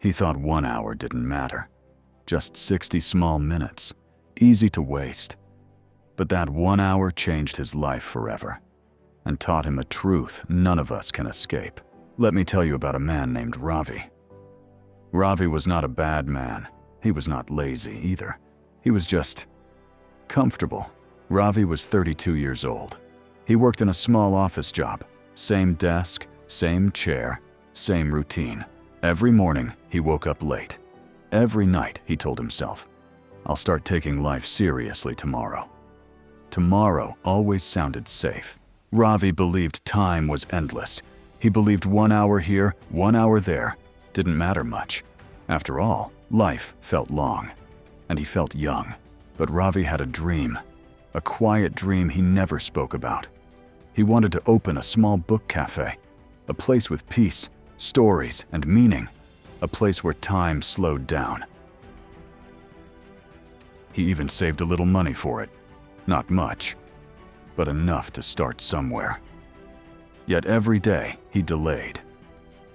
He thought 1 hour didn't matter. Just 60 small minutes, easy to waste. But that 1 hour changed his life forever and taught him a truth none of us can escape. Let me tell you about a man named Ravi. Ravi was not a bad man. He was not lazy either. He was just comfortable. Ravi was 32 years old. He worked in a small office job. Same desk, same chair, same routine. Every morning, he woke up late. Every night, he told himself, "I'll start taking life seriously tomorrow." Tomorrow always sounded safe. Ravi believed time was endless. He believed 1 hour here, 1 hour there didn't matter much. After all, life felt long, and he felt young. But Ravi had a dream, a quiet dream he never spoke about. He wanted to open a small book cafe, a place with peace, stories, and meaning, a place where time slowed down. He even saved a little money for it. Not much, but enough to start somewhere. Yet every day he delayed.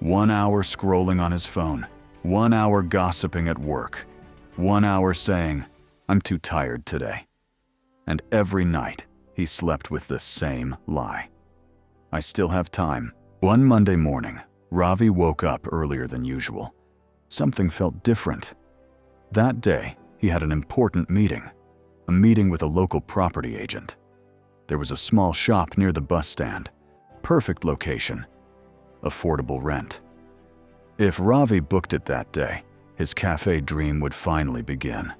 1 hour scrolling on his phone, 1 hour gossiping at work, 1 hour saying, "I'm too tired today." And every night he slept with the same lie. "I still have time." One Monday morning, Ravi woke up earlier than usual. Something felt different. That day, he had an important meeting, a meeting with a local property agent. There was a small shop near the bus stand. Perfect location. Affordable rent. If Ravi booked it that day, his cafe dream would finally begin.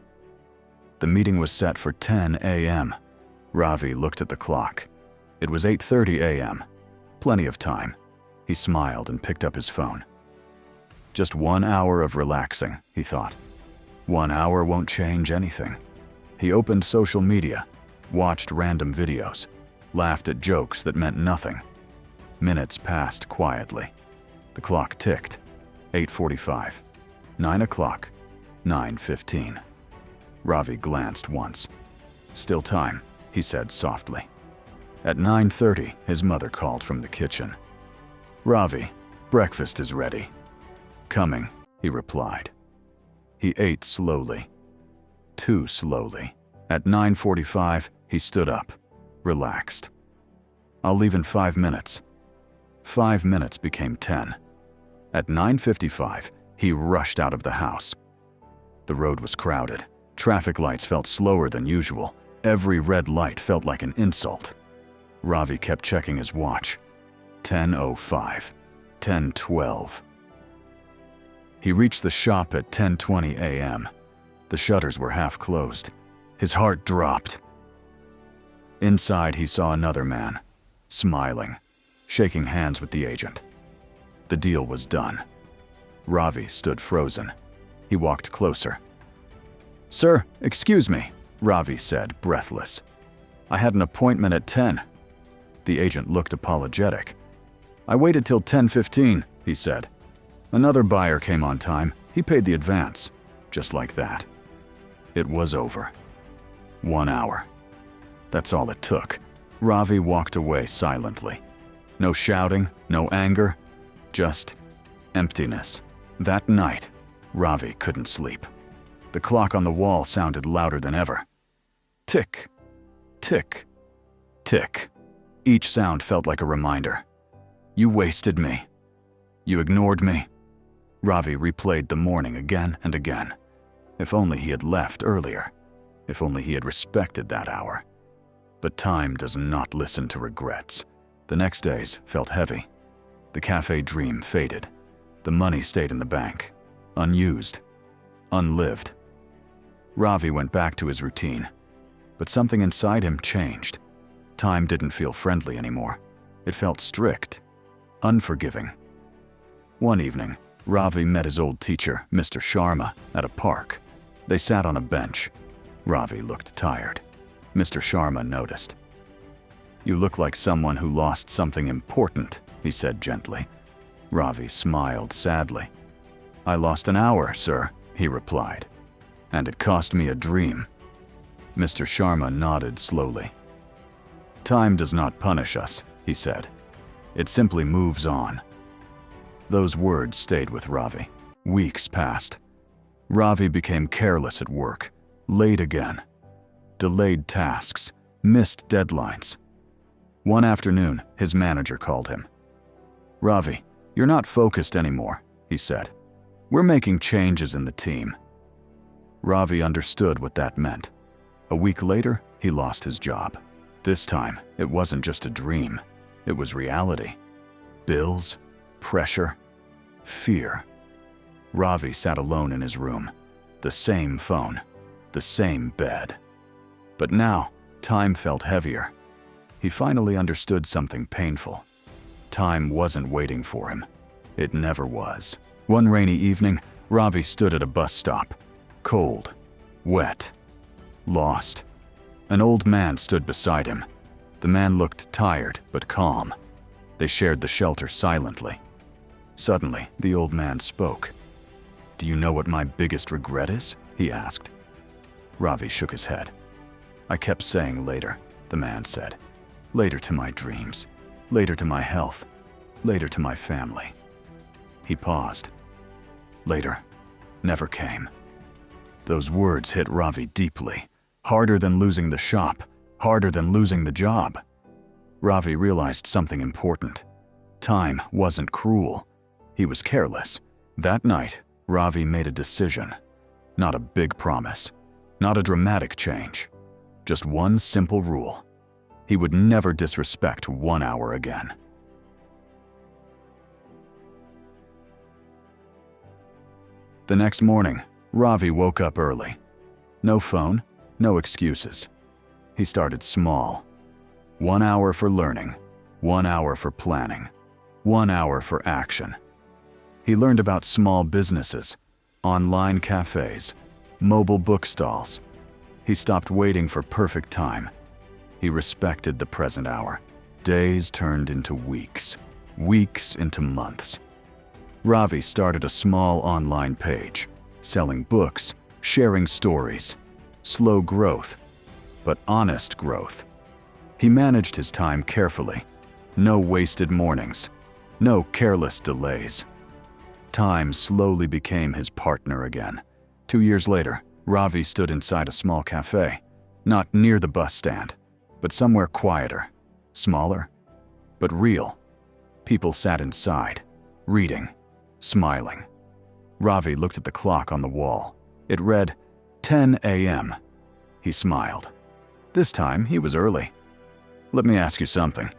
The meeting was set for 10 a.m. Ravi looked at the clock. It was 8:30 a.m. Plenty of time. He smiled and picked up his phone. Just 1 hour of relaxing, he thought. 1 hour won't change anything. He opened social media, watched random videos, laughed at jokes that meant nothing. Minutes passed quietly. The clock ticked. 8:45, 9 o'clock, 9:15. Ravi glanced once. "Still time," he said softly. At 9:30, his mother called from the kitchen. "Ravi, breakfast is ready." "Coming," he replied. He ate slowly. Too slowly. At 9:45, he stood up, relaxed. "I'll leave in 5 minutes." 5 minutes became 10. At 9:55, he rushed out of the house. The road was crowded. Traffic lights felt slower than usual. Every red light felt like an insult. Ravi kept checking his watch. 10:05, 10:12. He reached the shop at 10:20 a.m. The shutters were half closed. His heart dropped. Inside, he saw another man, smiling, shaking hands with the agent. The deal was done. Ravi stood frozen. He walked closer. "Sir, excuse me," Ravi said, breathless. "I had an appointment at 10. The agent looked apologetic. "I waited till 10:15, he said. "Another buyer came on time. He paid the advance." Just like that. It was over. 1 hour. That's all it took. Ravi walked away silently. No shouting, no anger, just emptiness. That night, Ravi couldn't sleep. The clock on the wall sounded louder than ever. Tick, tick, tick. Each sound felt like a reminder. "You wasted me. You ignored me." Ravi replayed the morning again and again. If only he had left earlier. If only he had respected that hour. But time does not listen to regrets. The next days felt heavy. The cafe dream faded. The money stayed in the bank, unused, unlived. Ravi went back to his routine, but something inside him changed. Time didn't feel friendly anymore. It felt strict, unforgiving. One evening, Ravi met his old teacher, Mr. Sharma, at a park. They sat on a bench. Ravi looked tired. Mr. Sharma noticed. "You look like someone who lost something important," he said gently. Ravi smiled sadly. "I lost an hour, sir," he replied. "And it cost me a dream." Mr. Sharma nodded slowly. "Time does not punish us," he said. "It simply moves on." Those words stayed with Ravi. Weeks passed. Ravi became careless at work, late again, delayed tasks, missed deadlines. One afternoon, his manager called him. "Ravi, you're not focused anymore," he said. "We're making changes in the team." Ravi understood what that meant. A week later, he lost his job. This time, it wasn't just a dream. It was reality. Bills, pressure, fear. Ravi sat alone in his room. The same phone, the same bed. But now, time felt heavier. He finally understood something painful. Time wasn't waiting for him. It never was. One rainy evening, Ravi stood at a bus stop. Cold, wet, lost. An old man stood beside him. The man looked tired but calm. They shared the shelter silently. Suddenly, the old man spoke. "Do you know what my biggest regret is?" he asked. Ravi shook his head. "I kept saying later," the man said. "Later to my dreams, later to my health, later to my family." He paused. Later never came. Those words hit Ravi deeply, harder than losing the shop, harder than losing the job. Ravi realized something important. Time wasn't cruel. He was careless. That night, Ravi made a decision. Not a big promise, not a dramatic change. Just one simple rule. He would never disrespect 1 hour again. The next morning, Ravi woke up early. No phone, no excuses. He started small. 1 hour for learning, 1 hour for planning, 1 hour for action. He learned about small businesses, online cafes, mobile bookstalls. He stopped waiting for perfect time. He respected the present hour. Days turned into weeks, weeks into months. Ravi started a small online page, selling books, sharing stories. Slow growth, but honest growth. He managed his time carefully. No wasted mornings, no careless delays. Time slowly became his partner again. 2 years later, Ravi stood inside a small cafe, not near the bus stand, but somewhere quieter, smaller, but real. People sat inside, reading, smiling. Ravi looked at the clock on the wall. It read 10 a.m. He smiled. This time, he was early. "Let me ask you something.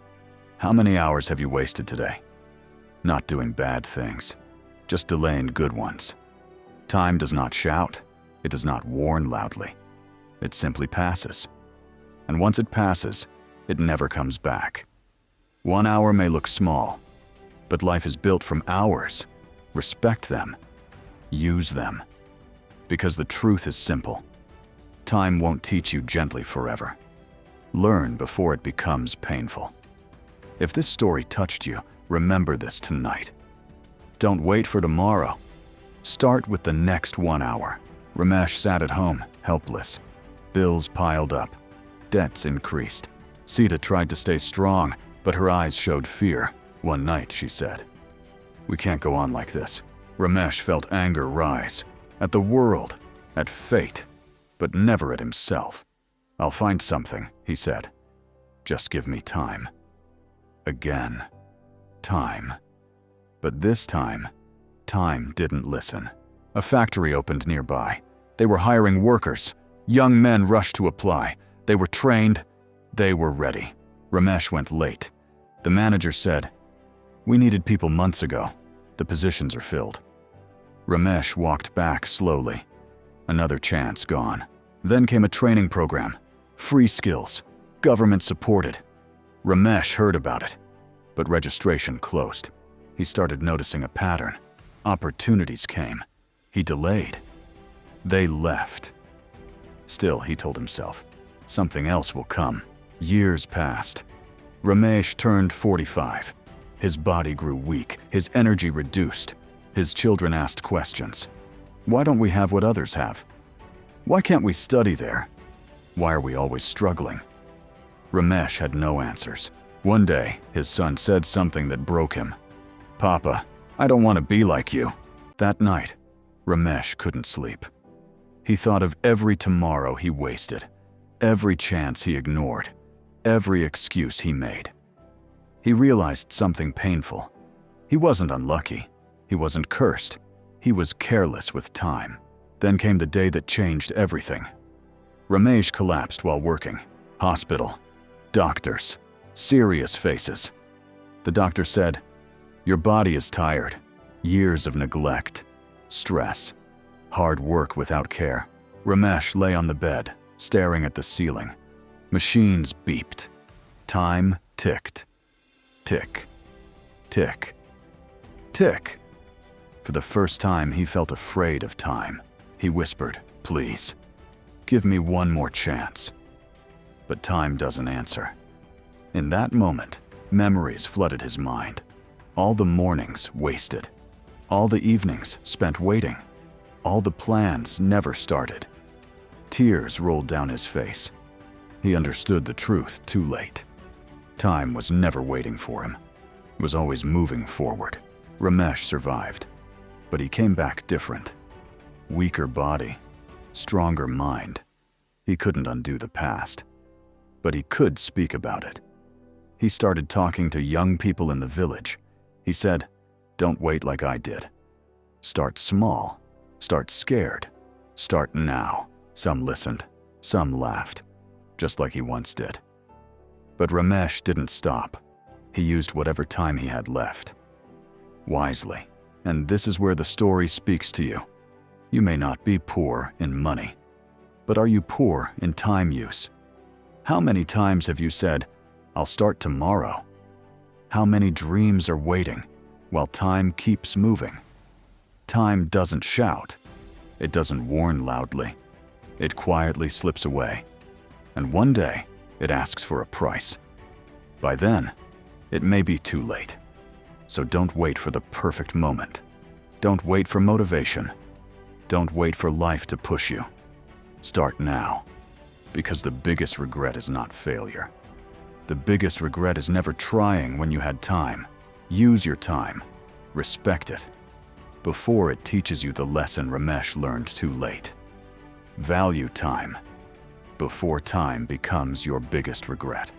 How many hours have you wasted today?" "Not doing bad things, just delaying good ones." Time does not shout. It does not warn loudly. It simply passes. And once it passes, it never comes back. 1 hour may look small, but life is built from hours. Respect them. Use them. Because the truth is simple. Time won't teach you gently forever. Learn before it becomes painful. If this story touched you, remember this tonight. Don't wait for tomorrow. Start with the next 1 hour. Ramesh sat at home, helpless. Bills piled up. Debts increased. Sita tried to stay strong, but her eyes showed fear. One night, she said, "We can't go on like this." Ramesh felt anger rise. At the world, at fate, but never at himself. "I'll find something," he said. "Just give me time." Again. Time. But this time, time didn't listen. A factory opened nearby. They were hiring workers. Young men rushed to apply. They were trained. They were ready. Ramesh went late. The manager said, "We needed people months ago. The positions are filled." Ramesh walked back slowly. Another chance gone. Then came a training program. Free skills. Government supported. Ramesh heard about it, but registration closed. He started noticing a pattern. Opportunities came. He delayed. They left. Still, he told himself, something else will come. Years passed. Ramesh turned 45. His body grew weak, his energy reduced. His children asked questions. Why don't we have what others have? Why can't we study there? Why are we always struggling? Ramesh had no answers. One day, his son said something that broke him. "Papa, I don't want to be like you." That night, Ramesh couldn't sleep. He thought of every tomorrow he wasted, every chance he ignored, every excuse he made. He realized something painful. He wasn't unlucky. He wasn't cursed. He was careless with time. Then came the day that changed everything. Ramesh collapsed while working. Hospital. Doctors. Serious faces. The doctor said, "Your body is tired. Years of neglect. Stress. Hard work without care." Ramesh lay on the bed, staring at the ceiling. Machines beeped. Time ticked. Tick. Tick. Tick. For the first time, he felt afraid of time. He whispered, "Please, give me one more chance." But time doesn't answer. In that moment, memories flooded his mind. All the mornings wasted. All the evenings spent waiting. All the plans never started. Tears rolled down his face. He understood the truth too late. Time was never waiting for him. It was always moving forward. Ramesh survived, but he came back different. Weaker body, stronger mind. He couldn't undo the past, but he could speak about it. He started talking to young people in the village. He said, "Don't wait like I did. Start small. Start scared. Start now." Some listened. Some laughed, just like he once did. But Ramesh didn't stop. He used whatever time he had left. Wisely. And this is where the story speaks to you. You may not be poor in money, but are you poor in time use? How many times have you said, "I'll start tomorrow"? How many dreams are waiting while time keeps moving? Time doesn't shout. It doesn't warn loudly. It quietly slips away. And one day, it asks for a price. By then, it may be too late. So don't wait for the perfect moment. Don't wait for motivation. Don't wait for life to push you. Start now, because the biggest regret is not failure. The biggest regret is never trying when you had time. Use your time. Respect it. Before it teaches you the lesson Ramesh learned too late. Value time before time becomes your biggest regret.